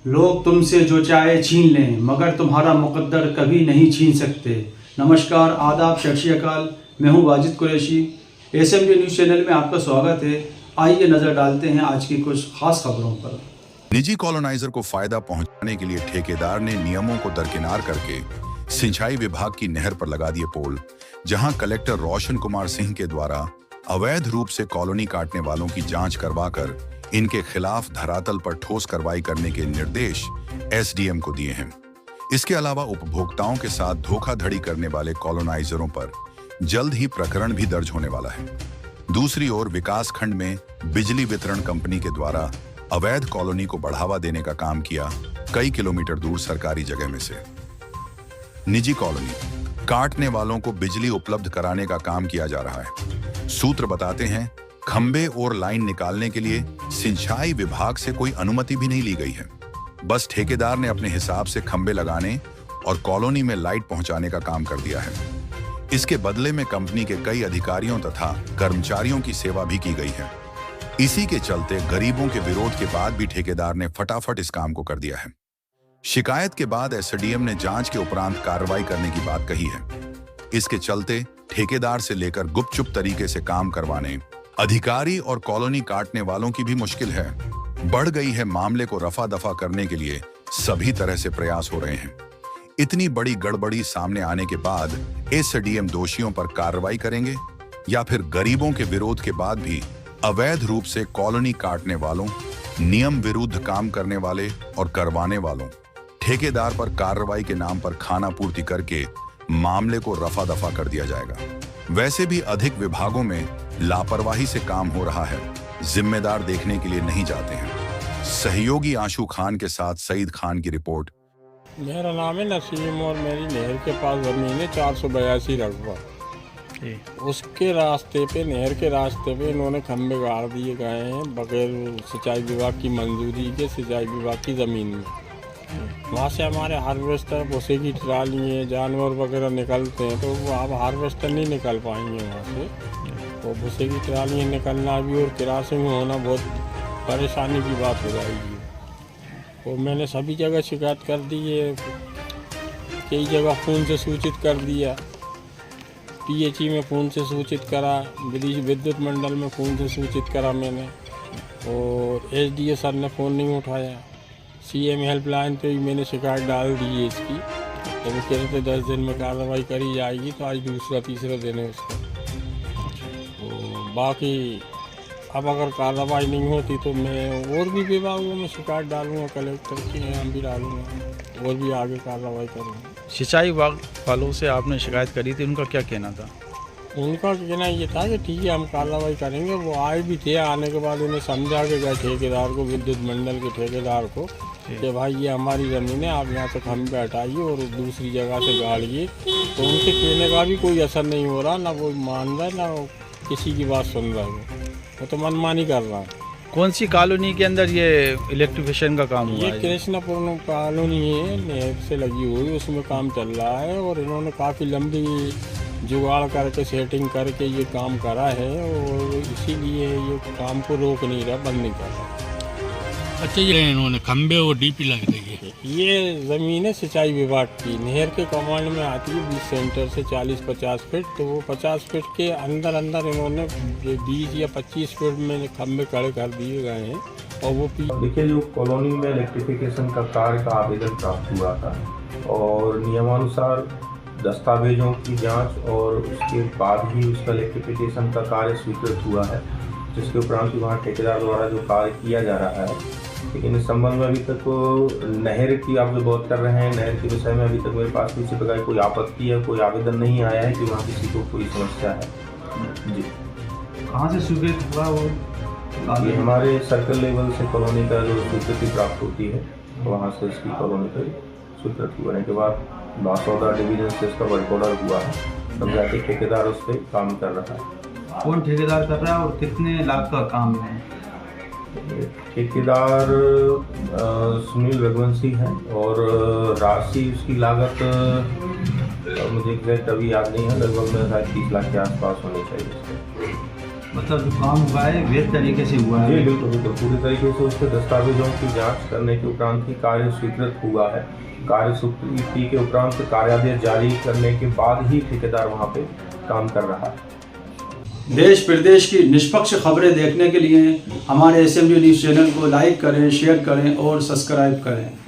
लोग तुमसे जो चाहे छीन लें मगर तुम्हारा मुकद्दर कभी नहीं छीन सकते। नमस्कार, आदाब, सत श्री अकाल। मैं हूं Wajid Qureshi. SMD news channel में आपका स्वागत है। आइए नज़र डालते हैं आज की कुछ खास खबरों पर। निजी कॉलोनाइजर को फायदा पहुंचाने के लिए ठेकेदार ने नियमों को दरकिनार करके सिंचाई विभाग की नहर पर लगा दिए पोल, जहां कलेक्टर रोशन कुमार सिंह के द्वारा अवैध रूप से कॉलोनी काटने वालों की जांच करवाकर इनके खिलाफ धरातल पर ठोस कार्रवाई करने के निर्देश एसडीएम को दिए हैं। इसके अलावा उपभोक्ताओं के साथ धोखाधड़ी करने वाले कॉलोनाइजरों पर जल्द ही प्रकरण भी दर्ज होने वाला है। दूसरी ओर विकास खंड में बिजली वितरण कंपनी के द्वारा अवैध कॉलोनी को बढ़ावा देने का काम किया कई किलोमीटर दूर सरकारी जगह में से। निजी कॉलोनी काटने वालों को बिजली उपलब्ध कराने का काम किया जा रहा है। सूत्र बताते हैं खंबे और लाइन निकालने के लिए सिंचाई विभाग से कोई अनुमति भी नहीं ली गई है। बस ठेकेदार ने अपने हिसाब से खंबे लगाने और कॉलोनी में लाइट पहुंचाने का काम कर दिया है। इसके बदले में कंपनी के कई अधिकारियों तथा कर्मचारियों की सेवा भी की गई है। इसी के चलते गरीबों के विरोध के बाद भी ठेकेदार ने फटाफट इस काम को कर दिया है। शिकायत के बाद एसडीएम ने जांच के उपरांत कार्रवाई करने की बात कही है। इसके चलते ठेकेदार से लेकर गुपचुप तरीके से काम करवाने अधिकारी और कॉलोनी काटने वालों की भी मुश्किल है। बढ़ गई है। मामले को रफा दफा करने के लिए सभी तरह से प्रयास हो रहे हैं। इतनी बड़ी गड़बड़ी सामने आने के बाद एसडीएम दोषियों पर कार्रवाई करेंगे या फिर गरीबों के विरोध के बाद भी अवैध रूप से कॉलोनी काटने वालों, नियम विरुद्ध काम करने वाले और करवाने वालों, ठेकेदार पर कार्रवाई के नाम पर खाना पूर्ति करके मामले को रफा दफा कर दिया जाएगा। वैसे भी अधिक विभागों में लापरवाही से काम हो रहा है। जिम्मेदार देखने के लिए नहीं जाते हैं। सहयोगी आशू खान के साथ सईद खान की रिपोर्ट। मेरा नाम है नसीम और मेरी नहर के पास ज़मीन है 482 रकबा। उसके रास्ते पे, नहर के रास्ते पे इन्होंने खंबे गाड़ दिए गए हैं बगैर सिंचाई विभाग की मंजूरी के। सिंचाई विभाग की ज़मीन में वहाँ से हमारे हार्वेस्टर, भूसे की ट्राली है, जानवर वगैरह निकलते हैं, तो वो अब हार्वेस्टर नहीं निकल पाएंगे वहाँ से। तो भूसे की ट्राली निकलना भी और क्रॉसिंग होना बहुत परेशानी की बात हो जाएगी। तो मैंने सभी जगह शिकायत कर दी है, कई जगह फ़ोन से सूचित कर दिया, पीएचई में फ़ोन से सूचित करा, विद्युत मंडल में फ़ोन से सूचित करा मैंने, और एसडीओ सर ने फ़ोन नहीं उठाया। सीएम हेल्पलाइन पे भी मैंने शिकायत डाल दी है इसकी। तो वो कह रहे थे 10 दिन में कार्रवाई करी जाएगी, तो आज दूसरा तीसरा दिन है उसका। तो बाकी अब अगर कार्रवाई नहीं होती तो मैं और भी विभागों में शिकायत डालूँगा, कलेक्टर के यहाँ भी डालूँगा और भी आगे कार्रवाई करूँगा। सिंचाई विभाग वालों से आपने शिकायत करी थी, उनका क्या कहना था? उनका कहना ये था कि ठीक है हम कार्रवाई करेंगे। वो आए भी थे, आने के बाद उन्हें समझा के गए ठेकेदार को, विद्युत मंडल के ठेकेदार को, कि भाई ये हमारी ज़मीन है, आप यहाँ से खंभे हटाइए और दूसरी जगह से गाड़िए। तो उनके कहने का भी कोई असर नहीं हो रहा, ना वो मान रहा है ना वो किसी की बात सुन रहा है। वो तो मनमानी कर रहा है। कौन सी कॉलोनी के अंदर ये इलेक्ट्रिफिकेशन का काम हुआ ये है? कृष्णपुर कॉलोनी है, नहर से लगी हुई, उसमें काम चल रहा है और इन्होंने काफ़ी लंबी जुगाड़ करके सेटिंग करके ये काम करा है और इसीलिए ये काम को रोक नहीं रहा, बंद नहीं कर रहा। अच्छा, ये इन्होंने खंबे और डीपी लग रही है। ये ज़मीन है सिंचाई विभाग की, नहर के कमांड में आती है 20 सेंटर से 40-50 फीट। तो वो 50 फीट के अंदर अंदर इन्होंने 20 या 25 फीट में खंबे खड़े कर दिए गए हैं। और वो देखिए, जो कॉलोनी में इलेक्ट्रिफिकेशन का कार्य का आवेदन प्राप्त हुआ था और नियमानुसार दस्तावेजों की जांच और उसके बाद ही उसका इलेक्ट्रिफिकेशन का कार्य स्वीकृत हुआ है, जिसके उपरांत वहाँ ठेकेदार द्वारा जो कार्य किया जा रहा है। लेकिन इस संबंध में अभी तक नहर की आप जो बात कर रहे हैं, नहर के विषय में अभी तक मेरे पास किसी प्रकार कोई आपत्ति या कोई आवेदन नहीं आया है कि वहाँ किसी को कोई समस्या है। जी, कहाँ से स्वीकृत हुआ वो? ये हमारे सर्कल लेवल से कॉलोनी का जो स्वीकृति प्राप्त होती है, वहाँ से इसकी कॉलोनी का स्वीकृत होने के बाद बासौदा डिवीजन से इसका वर्क ऑर्डर हुआ है। तब जाके ठेकेदार उस पर काम कर रहा है। कौन ठेकेदार कर रहा है और कितने लाख का काम है? ठेकेदार सुनील रघुवंशी है और राशि उसकी लागत मुझे एग्जैक्ट अभी याद नहीं है, लगभग मेरे 30 लाख के आसपास होनी चाहिए। मतलब जो काम हुआ है वैध तरीके से हुआ जी है? बिल्कुल बिल्कुल, पूरी तरीके से उसके दस्तावेजों की जांच करने के उपरांत ही कार्य स्वीकृत हुआ है। कार्य स्वीकृति के उपरांत कार्यादेश जारी करने के बाद ही ठेकेदार वहाँ पे काम कर रहा है। देश प्रदेश की निष्पक्ष खबरें देखने के लिए हमारे SMG न्यूज़ चैनल को लाइक करें, शेयर करें और सब्सक्राइब करें।